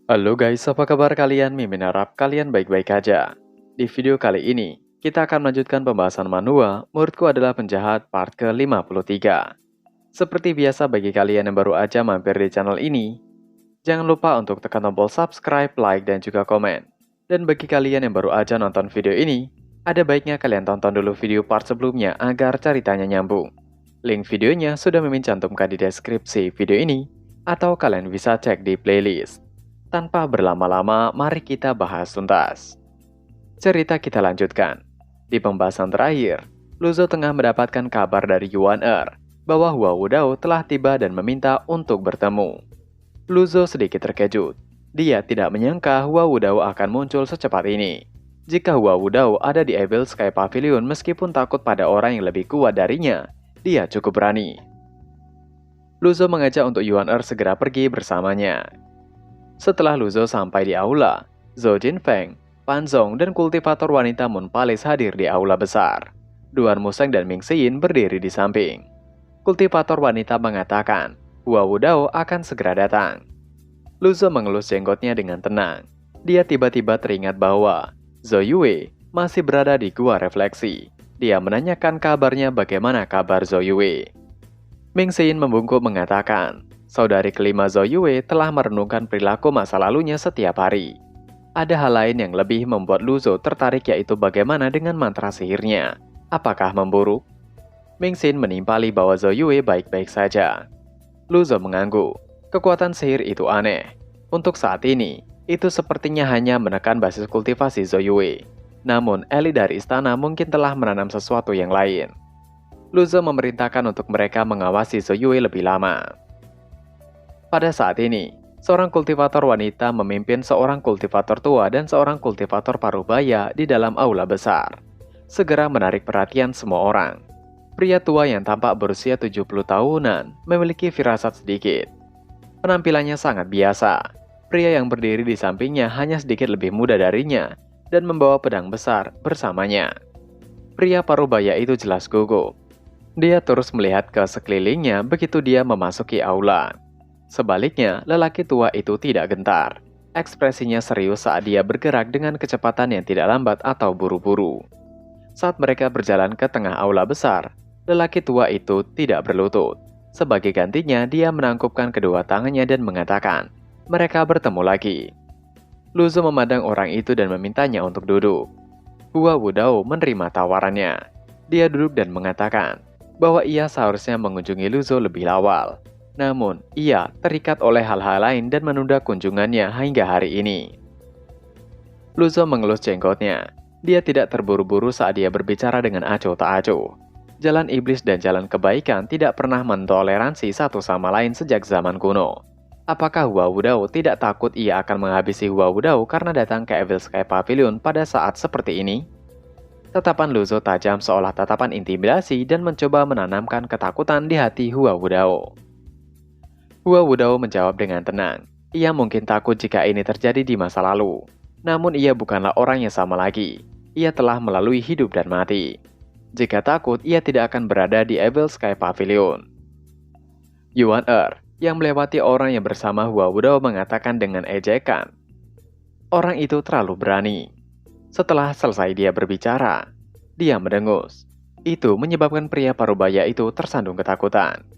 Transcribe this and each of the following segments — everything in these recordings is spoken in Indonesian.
Halo guys, apa kabar kalian? Mimin harap kalian baik-baik aja. Di video kali ini, kita akan melanjutkan pembahasan Manhwa, Muridku Adalah Penjahat part ke-53. Seperti biasa bagi kalian yang baru aja mampir di channel ini, jangan lupa untuk tekan tombol subscribe, like, dan juga komen. Dan bagi kalian yang baru aja nonton video ini, ada baiknya kalian tonton dulu video part sebelumnya agar ceritanya nyambung. Link videonya sudah Mimin cantumkan di deskripsi video ini, atau kalian bisa cek di playlist. Tanpa berlama-lama, mari kita bahas tuntas. Cerita kita lanjutkan. Di pembahasan terakhir, Luzo tengah mendapatkan kabar dari Yuan bahwa Hua Wudao telah tiba dan meminta untuk bertemu. Luzo sedikit terkejut. Dia tidak menyangka Hua Wudao akan muncul secepat ini. Jika Hua Wudao ada di Evil Sky Pavilion meskipun takut pada orang yang lebih kuat darinya, dia cukup berani. Luzo mengajak untuk Yuan segera pergi bersamanya. Setelah Luzo sampai di aula, Zhou Jinfeng, Pan Zong, dan kultivator wanita Moon Palace hadir di aula besar. Duan Museng dan Ming Xin berdiri di samping. Kultivator wanita mengatakan, Hua Wudao akan segera datang. Luzo mengelus jenggotnya dengan tenang. Dia tiba-tiba teringat bahwa Zhou Yue masih berada di gua refleksi. Dia menanyakan kabarnya bagaimana kabar Zhou Yue. Ming Xin membungkuk mengatakan, saudari kelima Zhou Yue telah merenungkan perilaku masa lalunya setiap hari. Ada hal lain yang lebih membuat Luzo tertarik yaitu bagaimana dengan mantra sihirnya. Apakah memburuk? Ming Xin menimpali bahwa Zhou Yue baik-baik saja. Luzo mengangguk. Kekuatan sihir itu aneh. Untuk saat ini, itu sepertinya hanya menekan basis kultivasi Zhou Yue. Namun, elit dari istana mungkin telah menanam sesuatu yang lain. Luzo memerintahkan untuk mereka mengawasi Zhou Yue lebih lama. Pada saat ini, seorang kultivator wanita memimpin seorang kultivator tua dan seorang kultivator parubaya di dalam aula besar. Segera menarik perhatian semua orang. Pria tua yang tampak berusia 70 tahunan memiliki firasat sedikit. Penampilannya sangat biasa. Pria yang berdiri di sampingnya hanya sedikit lebih muda darinya dan membawa pedang besar bersamanya. Pria parubaya itu jelas gugup. Dia terus melihat ke sekelilingnya begitu dia memasuki aula. Sebaliknya, lelaki tua itu tidak gentar. Ekspresinya serius saat dia bergerak dengan kecepatan yang tidak lambat atau buru-buru. Saat mereka berjalan ke tengah aula besar, lelaki tua itu tidak berlutut. Sebagai gantinya, dia menangkupkan kedua tangannya dan mengatakan, mereka bertemu lagi. Luzo memandang orang itu dan memintanya untuk duduk. Hua Wudao menerima tawarannya. Dia duduk dan mengatakan bahwa ia seharusnya mengunjungi Luzo lebih awal. Namun, ia terikat oleh hal-hal lain dan menunda kunjungannya hingga hari ini. Luzo mengelus jenggotnya. Dia tidak terburu-buru saat dia berbicara dengan acuh tak acuh. Jalan iblis dan jalan kebaikan tidak pernah mentoleransi satu sama lain sejak zaman kuno. Apakah Hua Wudao tidak takut ia akan menghabisi Hua Wudao karena datang ke Evil Sky Pavilion pada saat seperti ini? Tatapan Luzo tajam seolah tatapan intimidasi dan mencoba menanamkan ketakutan di hati Hua Wudao. Hua Wudao menjawab dengan tenang. Ia mungkin takut jika ini terjadi di masa lalu. Namun ia bukanlah orang yang sama lagi. Ia telah melalui hidup dan mati. Jika takut, ia tidak akan berada di Evil Sky Pavilion. Yuan yang melewati orang yang bersama Hua Wudao mengatakan dengan ejekan, orang itu terlalu berani. Setelah selesai dia berbicara, dia mendengus. Itu menyebabkan pria parubaya itu tersandung ketakutan.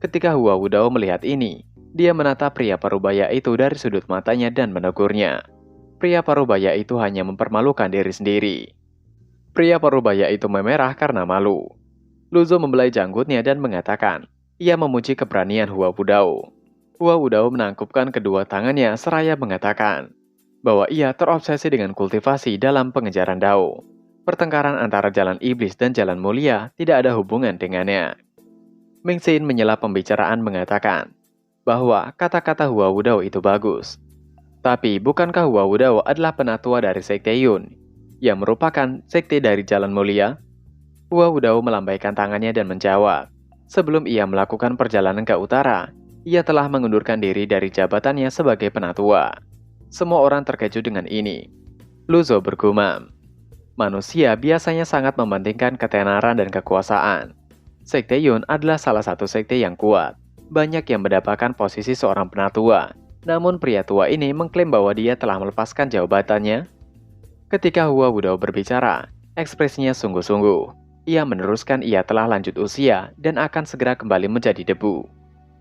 Ketika Hua Wudao melihat ini, dia menatap pria parubaya itu dari sudut matanya dan menegurnya. Pria parubaya itu hanya mempermalukan diri sendiri. Pria parubaya itu memerah karena malu. Luzo membelai janggutnya dan mengatakan, ia memuji keberanian Hua Wudao. Hua Wudao menangkupkan kedua tangannya seraya mengatakan bahwa ia terobsesi dengan kultivasi dalam pengejaran Dao. Pertengkaran antara jalan iblis dan jalan mulia tidak ada hubungan dengannya. Ming Xin menyela pembicaraan mengatakan bahwa kata-kata Hua Wudao itu bagus. Tapi bukankah Hua Wudao adalah penatua dari Sekte Yun, yang merupakan sekte dari jalan mulia? Hua Wudao melambaikan tangannya dan menjawab, sebelum ia melakukan perjalanan ke utara, ia telah mengundurkan diri dari jabatannya sebagai penatua. Semua orang terkejut dengan ini. Luzo bergumam, manusia biasanya sangat mementingkan ketenaran dan kekuasaan. Sekte Yun adalah salah satu sekte yang kuat. Banyak yang mendapatkan posisi seorang penatua. Namun pria tua ini mengklaim bahwa dia telah melepaskan jabatannya. Ketika Hua Wudao berbicara, ekspresinya sungguh-sungguh. Ia meneruskan ia telah lanjut usia dan akan segera kembali menjadi debu.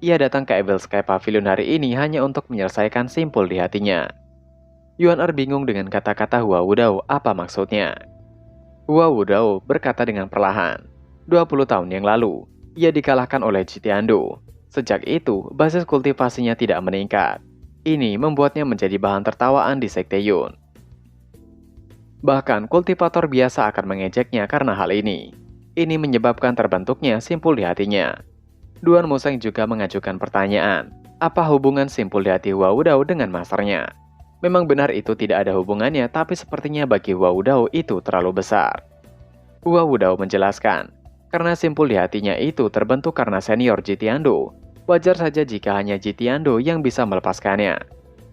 Ia datang ke Evil Sky Pavilion hari ini hanya untuk menyelesaikan simpul di hatinya. Yuan Er bingung dengan kata-kata Hua Wudao apa maksudnya. Hua Wudao berkata dengan perlahan, 20 tahun yang lalu, ia dikalahkan oleh Jitiando. Sejak itu, basis kultivasinya tidak meningkat. Ini membuatnya menjadi bahan tertawaan di Sekte Yun. Bahkan kultivator biasa akan mengejeknya karena hal ini. Ini menyebabkan terbentuknya simpul di hatinya. Duan Museng juga mengajukan pertanyaan, apa hubungan simpul di hati Hua Wudao dengan masternya? Memang benar itu tidak ada hubungannya, tapi sepertinya bagi Hua Wudao itu terlalu besar. Hua Wudao menjelaskan, karena simpul di hatinya itu terbentuk karena senior Jitiando, wajar saja jika hanya Jitiando yang bisa melepaskannya.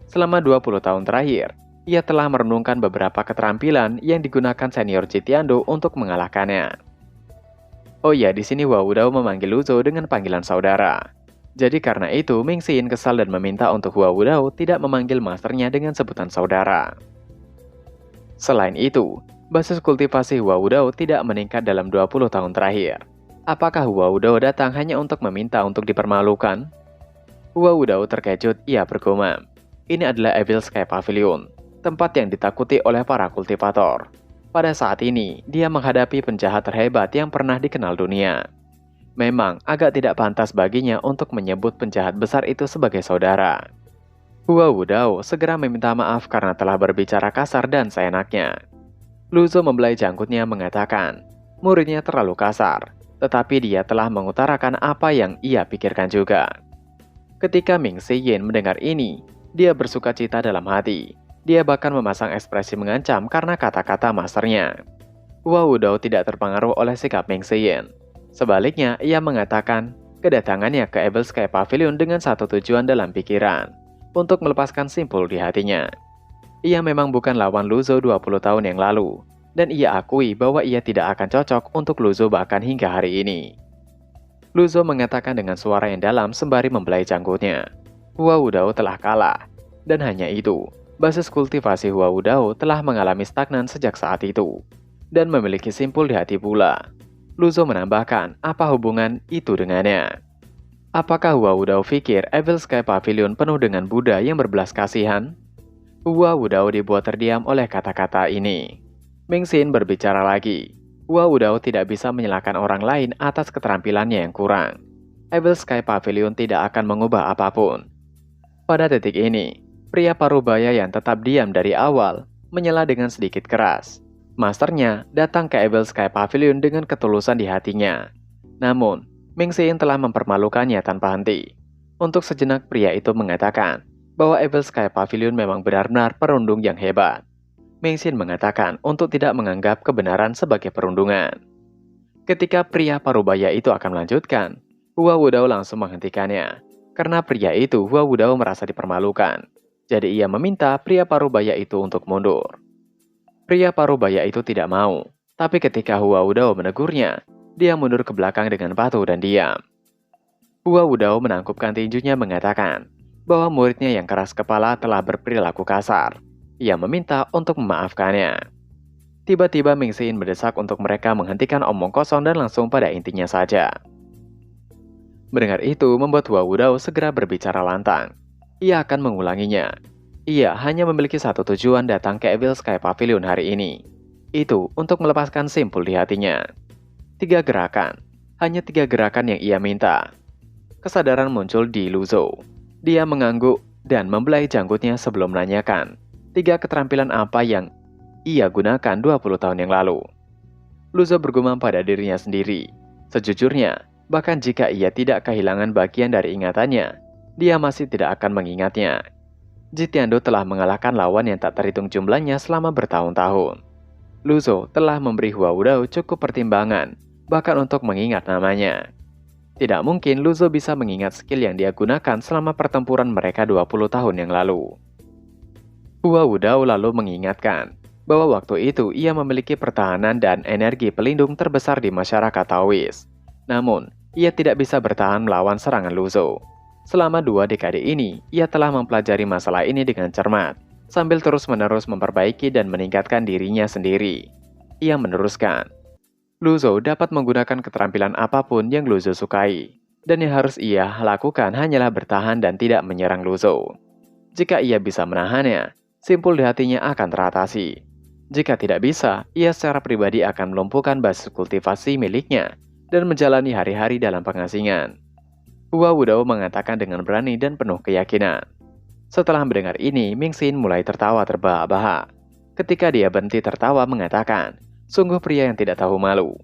Selama 20 tahun terakhir, ia telah merenungkan beberapa keterampilan yang digunakan senior Jitiando untuk mengalahkannya. Oh iya, di sini Hua Wudao memanggil Lu Zhou dengan panggilan saudara. Jadi karena itu, Ming Xin kesal dan meminta untuk Hua Wudao tidak memanggil masternya dengan sebutan saudara. Selain itu, basis kultivasi Hua Wudao tidak meningkat dalam 20 tahun terakhir. Apakah Hua Wudao datang hanya untuk meminta untuk dipermalukan? Hua Wudao terkejut, ia bergumam. Ini adalah Evil Sky Pavilion, tempat yang ditakuti oleh para kultivator. Pada saat ini, dia menghadapi penjahat terhebat yang pernah dikenal dunia. Memang agak tidak pantas baginya untuk menyebut penjahat besar itu sebagai saudara. Hua Wudao segera meminta maaf karena telah berbicara kasar dan seenaknya. Lu Zhou membelai janggutnya mengatakan, muridnya terlalu kasar, tetapi dia telah mengutarakan apa yang ia pikirkan juga. Ketika Ming Xiyin mendengar ini, dia bersuka cita dalam hati. Dia bahkan memasang ekspresi mengancam karena kata-kata masternya. Hua Wudao tidak terpengaruh oleh sikap Ming Xiyin. Sebaliknya, ia mengatakan kedatangannya ke Evil Sky Pavilion dengan satu tujuan dalam pikiran, untuk melepaskan simpul di hatinya. Ia memang bukan lawan Lu Zhou 20 tahun yang lalu, dan ia akui bahwa ia tidak akan cocok untuk Lu Zhou bahkan hingga hari ini. Lu Zhou mengatakan dengan suara yang dalam sembari membelai janggutnya. Hua Wudao telah kalah, dan hanya itu, basis kultivasi Hua Wudao telah mengalami stagnan sejak saat itu, dan memiliki simpul di hati pula. Lu Zhou menambahkan, apa hubungan itu dengannya? Apakah Hua Wudao pikir Evil Sky Pavilion penuh dengan Buddha yang berbelas kasihan? Hua Wudao dibuat terdiam oleh kata-kata ini. Ming Xin berbicara lagi. Hua Wudao tidak bisa menyalahkan orang lain atas keterampilannya yang kurang. Evil Sky Pavilion tidak akan mengubah apapun. Pada detik ini, pria parubaya yang tetap diam dari awal menyela dengan sedikit keras. Masternya datang ke Evil Sky Pavilion dengan ketulusan di hatinya. Namun, Ming Xin telah mempermalukannya tanpa henti. Untuk sejenak pria itu mengatakan bahwa Evil Sky Pavilion memang benar-benar perundung yang hebat. Ming Xin mengatakan untuk tidak menganggap kebenaran sebagai perundungan. Ketika pria parubaya itu akan melanjutkan, Hua Wudao langsung menghentikannya. Karena pria itu, Hua Wudao merasa dipermalukan. Jadi ia meminta pria parubaya itu untuk mundur. Pria parubaya itu tidak mau, tapi ketika Hua Wudao menegurnya, dia mundur ke belakang dengan patuh dan diam. Hua Wudao menangkupkan tinjunya mengatakan bahwa muridnya yang keras kepala telah berperilaku kasar. Ia meminta untuk memaafkannya. Tiba-tiba Ming Xin mendesak untuk mereka menghentikan omong kosong dan langsung pada intinya saja. Mendengar itu membuat Hua Wudao segera berbicara lantang. Ia akan mengulanginya. Ia hanya memiliki satu tujuan datang ke Evil Sky Pavilion hari ini. Itu untuk melepaskan simpul di hatinya. 3 gerakan. Hanya 3 gerakan yang ia minta. Kesadaran muncul di Lu Zhou. Dia mengangguk dan membelai janggutnya sebelum menanyakan 3 keterampilan apa yang ia gunakan 20 tahun yang lalu. Lu Zhou bergumam pada dirinya sendiri. Sejujurnya, bahkan jika ia tidak kehilangan bagian dari ingatannya, dia masih tidak akan mengingatnya. Jitiando telah mengalahkan lawan yang tak terhitung jumlahnya selama bertahun-tahun. Lu Zhou telah memberi Hua Wudao cukup pertimbangan, bahkan untuk mengingat namanya. Tidak mungkin Lu Zhou bisa mengingat skill yang dia gunakan selama pertempuran mereka 20 tahun yang lalu. Hua Wudao lalu mengingatkan bahwa waktu itu ia memiliki pertahanan dan energi pelindung terbesar di masyarakat Taois. Namun, ia tidak bisa bertahan melawan serangan Lu Zhou. Selama 2 dekade ini, ia telah mempelajari masalah ini dengan cermat, sambil terus-menerus memperbaiki dan meningkatkan dirinya sendiri. Ia meneruskan, Lu Zhou dapat menggunakan keterampilan apapun yang Lu Zhou sukai, dan yang harus ia lakukan hanyalah bertahan dan tidak menyerang Lu Zhou. Jika ia bisa menahannya, simpul di hatinya akan teratasi. Jika tidak bisa, ia secara pribadi akan melumpuhkan basis kultivasi miliknya dan menjalani hari-hari dalam pengasingan. Hua Wudao mengatakan dengan berani dan penuh keyakinan. Setelah mendengar ini, Ming Xin mulai tertawa terbahak-bahak. Ketika dia berhenti tertawa mengatakan, sungguh pria yang tidak tahu malu.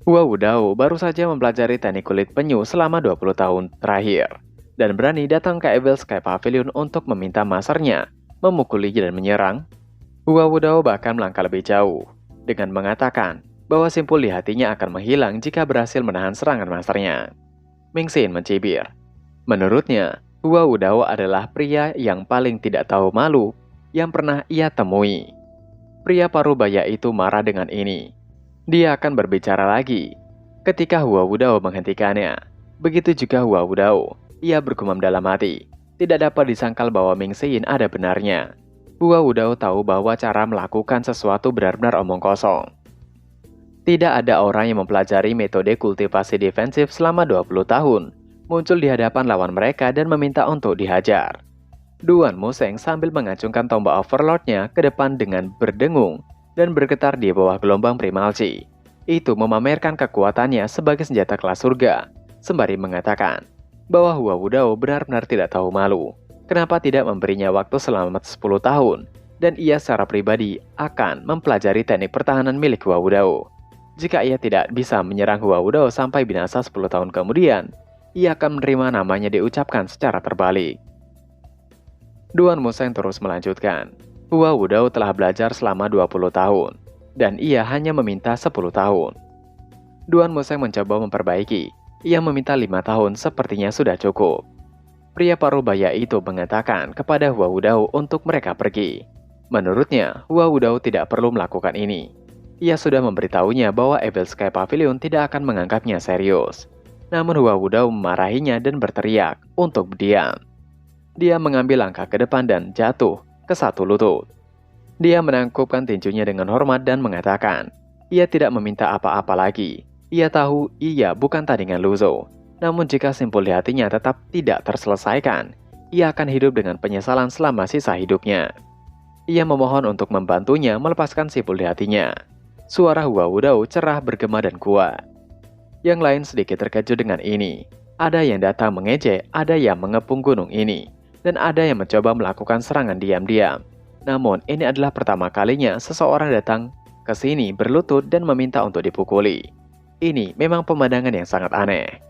Hua Wudao baru saja mempelajari teknik kulit penyu selama 20 tahun terakhir, dan berani datang ke Evil Sky Pavilion untuk meminta masternya memukuli dan menyerang. Hua Wudao bahkan melangkah lebih jauh, dengan mengatakan bahwa simpul di hatinya akan menghilang jika berhasil menahan serangan masternya. Ming Xin mencibir. Menurutnya, Hua Wudao adalah pria yang paling tidak tahu malu yang pernah ia temui. Pria parubaya itu marah dengan ini. Dia akan berbicara lagi ketika Hua Wudao menghentikannya. Begitu juga Hua Wudao. Ia bergumam dalam hati. Tidak dapat disangkal bahwa Ming Xin ada benarnya. Hua Wudao tahu bahwa cara melakukan sesuatu benar-benar omong kosong. Tidak ada orang yang mempelajari metode kultivasi defensif selama 20 tahun, muncul di hadapan lawan mereka dan meminta untuk dihajar. Duan Museng sambil mengacungkan tombak overlordnya ke depan dengan berdengung dan bergetar di bawah gelombang primalci. Itu memamerkan kekuatannya sebagai senjata kelas surga, sembari mengatakan bahwa Hua Wudao benar-benar tidak tahu malu. Kenapa tidak memberinya waktu selama 10 tahun, dan ia secara pribadi akan mempelajari teknik pertahanan milik Hua Wudao. Jika ia tidak bisa menyerang Hua Wudao sampai binasa 10 tahun kemudian, ia akan menerima namanya diucapkan secara terbalik. Duan Museng terus melanjutkan, Hua Wudao telah belajar selama 20 tahun, dan ia hanya meminta 10 tahun. Duan Museng mencoba memperbaiki, ia meminta 5 tahun sepertinya sudah cukup. Pria parubaya itu mengatakan kepada Hua Wudao untuk mereka pergi. Menurutnya, Hua Wudao tidak perlu melakukan ini. Ia sudah memberitahunya bahwa Evil Sky Pavilion tidak akan menganggapnya serius. Namun Hua Wudao memarahinya dan berteriak untuk berdiam. Dia mengambil langkah ke depan dan jatuh ke satu lutut. Dia menangkupkan tinjunya dengan hormat dan mengatakan, ia tidak meminta apa-apa lagi. Ia tahu ia bukan tandingan Lu Zhou. Namun jika simpul di hatinya tetap tidak terselesaikan, ia akan hidup dengan penyesalan selama sisa hidupnya. Ia memohon untuk membantunya melepaskan simpul di hatinya. Suara Hua Wudao cerah, bergema dan kuat. Yang lain sedikit terkejut dengan ini. Ada yang datang mengejek, ada yang mengepung gunung ini, dan ada yang mencoba melakukan serangan diam-diam. Namun ini adalah pertama kalinya seseorang datang ke sini berlutut dan meminta untuk dipukuli. Ini memang pemandangan yang sangat aneh.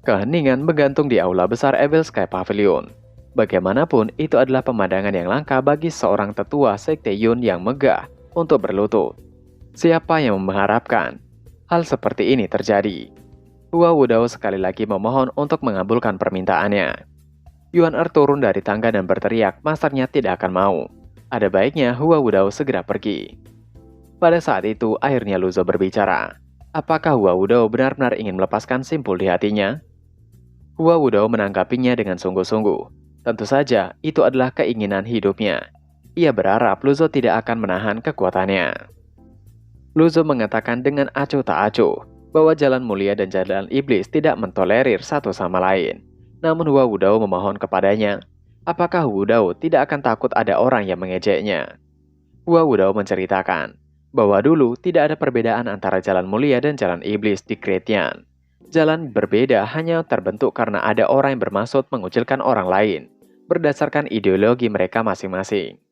Keheningan menggantung di aula besar Evil Sky Pavilion. Bagaimanapun, itu adalah pemandangan yang langka bagi seorang tetua Sekte Yun yang megah untuk berlutut. Siapa yang mengharapkan hal seperti ini terjadi? Hua Wudao sekali lagi memohon untuk mengabulkan permintaannya. Yuan Er turun dari tangga dan berteriak, masternya tidak akan mau. Ada baiknya Hua Wudao segera pergi. Pada saat itu, akhirnya Lu Zhou berbicara. Apakah Hua Wudao benar-benar ingin melepaskan simpul di hatinya? Hua Wudao menanggapinya dengan sungguh-sungguh. Tentu saja, itu adalah keinginan hidupnya. Ia berharap Lu Zhou tidak akan menahan kekuatannya. Lu Zhou mengatakan dengan acuh tak acuh bahwa jalan mulia dan jalan iblis tidak mentolerir satu sama lain. Namun Hua Wudao memohon kepadanya, apakah Hua Wudao tidak akan takut ada orang yang mengejeknya? Hua Wudao menceritakan bahwa dulu tidak ada perbedaan antara jalan mulia dan jalan iblis di Great Yan. Jalan berbeda hanya terbentuk karena ada orang yang bermaksud mengucilkan orang lain berdasarkan ideologi mereka masing-masing.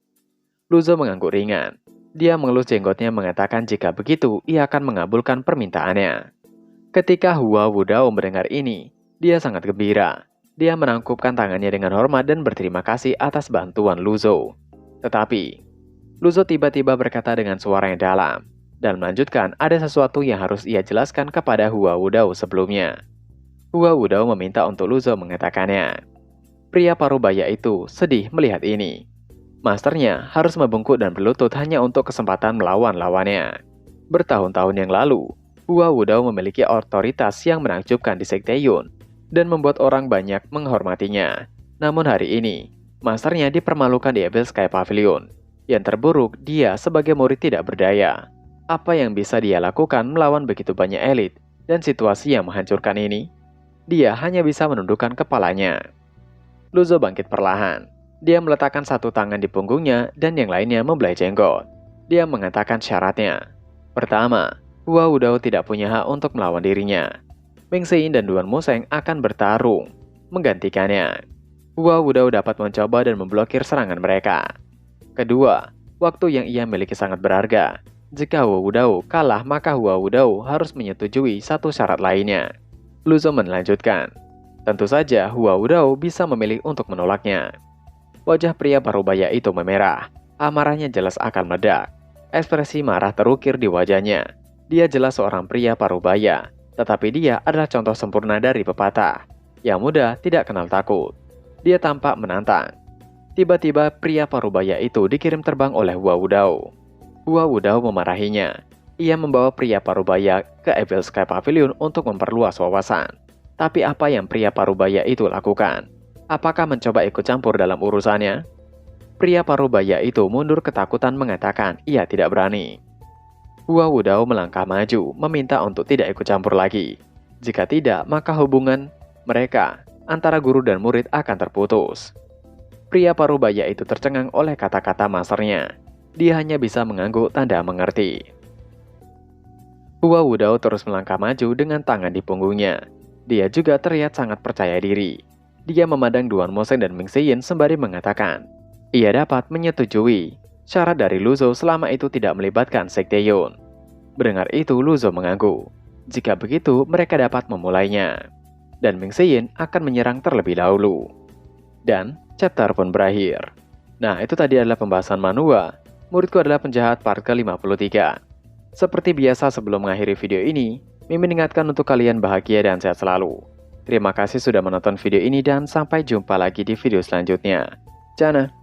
Lu Zhou mengangguk ringan. Dia mengelus jenggotnya mengatakan jika begitu ia akan mengabulkan permintaannya. Ketika Hua Wudao mendengar ini, dia sangat gembira. Dia menangkupkan tangannya dengan hormat dan berterima kasih atas bantuan Lu Zhou. Tetapi, Lu Zhou tiba-tiba berkata dengan suara yang dalam, dan melanjutkan ada sesuatu yang harus ia jelaskan kepada Hua Wudao sebelumnya. Hua Wudao meminta untuk Lu Zhou mengatakannya. Pria parubaya itu sedih melihat ini. Masternya harus membungkuk dan berlutut hanya untuk kesempatan melawan lawannya. Bertahun-tahun yang lalu, Hua Wudao memiliki otoritas yang menakjubkan di Sekte Yun. dan membuat orang banyak menghormatinya. Namun hari ini, masternya dipermalukan di Evil Sky Pavilion. Yang terburuk, dia sebagai murid tidak berdaya. Apa yang bisa dia lakukan melawan begitu banyak elit dan situasi yang menghancurkan ini? Dia hanya bisa menundukkan kepalanya. Luzo bangkit perlahan. Dia meletakkan satu tangan di punggungnya dan yang lainnya membelai jenggot. Dia mengatakan syaratnya. Pertama, Hua Wudao tidak punya hak untuk melawan dirinya. Meng Sein dan Duan Museng akan bertarung, menggantikannya. Hua Wudao dapat mencoba dan memblokir serangan mereka. Kedua, waktu yang ia miliki sangat berharga. Jika Hua Wudao kalah, maka Hua Wudao harus menyetujui satu syarat lainnya. Luzo melanjutkan. Tentu saja Hua Wudao bisa memilih untuk menolaknya. Wajah pria parubaya itu memerah. Amarahnya jelas akan meledak. Ekspresi marah terukir di wajahnya. Dia jelas seorang pria parubaya, tetapi dia adalah contoh sempurna dari pepatah. Yang muda tidak kenal takut. Dia tampak menantang. Tiba-tiba pria parubaya itu dikirim terbang oleh Hua Wudao. Hua Wudao memarahinya. Ia membawa pria parubaya ke Evil Sky Pavilion untuk memperluas wawasan. Tapi apa yang pria parubaya itu lakukan? Apakah mencoba ikut campur dalam urusannya? Pria parubaya itu mundur ketakutan mengatakan ia tidak berani. Hua Wudao melangkah maju, meminta untuk tidak ikut campur lagi. Jika tidak, maka hubungan mereka antara guru dan murid akan terputus. Pria parubaya itu tercengang oleh kata-kata masternya. Dia hanya bisa mengangguk tanda mengerti. Hua Wudao terus melangkah maju dengan tangan di punggungnya. Dia juga terlihat sangat percaya diri. Dia memandang Duan Museng dan Meng Sein sembari mengatakan, ia dapat menyetujui syarat dari Luzo selama itu tidak melibatkan Sekte Yun. Mendengar itu, Luzo mengangguk. Jika begitu, mereka dapat memulainya. Dan Meng Sein akan menyerang terlebih dahulu. Dan chapter pun berakhir. Nah, itu tadi adalah pembahasan Manhwa. Muridku adalah penjahat part ke-53. Seperti biasa sebelum mengakhiri video ini, Mimin ingatkan untuk kalian bahagia dan sehat selalu. Terima kasih sudah menonton video ini dan sampai jumpa lagi di video selanjutnya. Jana.